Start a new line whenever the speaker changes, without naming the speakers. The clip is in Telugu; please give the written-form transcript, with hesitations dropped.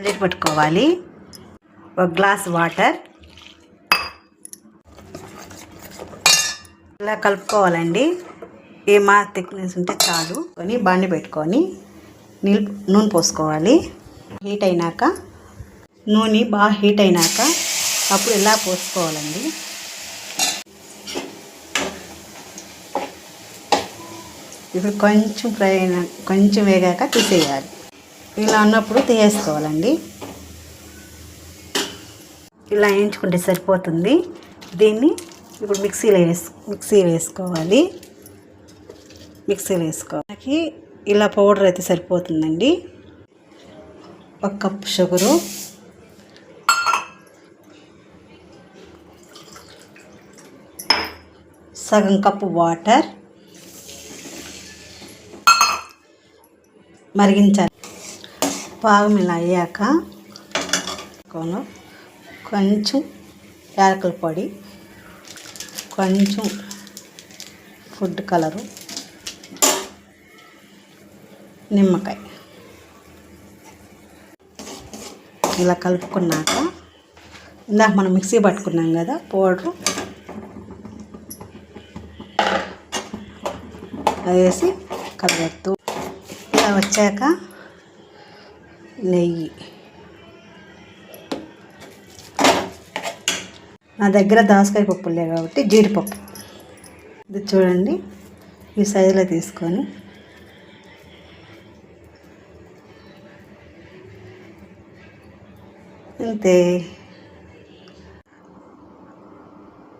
ప్లేట్ పెట్టుకోవాలి. ఒక గ్లాస్ వాటర్ ఇలా కలుపుకోవాలండి. ఏమా థిక్నెస్ ఉంటే చాలు. కొని బాండి పెట్టుకొని నూనె పోసుకోవాలి. హీట్ అయినాక నూనె బాగా హీట్ అయినాక అప్పుడు ఇలా పోసుకోవాలండి. ఇప్పుడు కొంచెం ఫ్రై అయినా కొంచెం వేగాక తీసేయాలి. ఇలా ఉన్నప్పుడు తీసేసుకోవాలండి. ఇలా వేయించుకుంటే సరిపోతుంది. దీన్ని ఇప్పుడు మిక్సీలో వేసుకోవాలి. మిక్సీలో వేసుకోవాలి. ఇలా పౌడర్ అయితే సరిపోతుందండి. 1 కప్పు షుగరు, సగం కప్పు వాటర్ మరిగించాలి. పాకం ఇలా అయ్యాక కొంచెం యాలకుల పొడి, కొంచెం ఫుడ్ కలరు, నిమ్మకాయ ఇలా కలుపుకున్నాక ఇందాక మనం మిక్సీ పట్టుకున్నాం కదా పౌడరు, అది వేసి కలబెడుతూ ఇలా వచ్చాక నెయ్యి. నా దగ్గర దోసకాయ పప్పు లేదు కాబట్టి జీడిపప్పు. ఇది చూడండి, ఈ సైజులో తీసుకొని అంతే.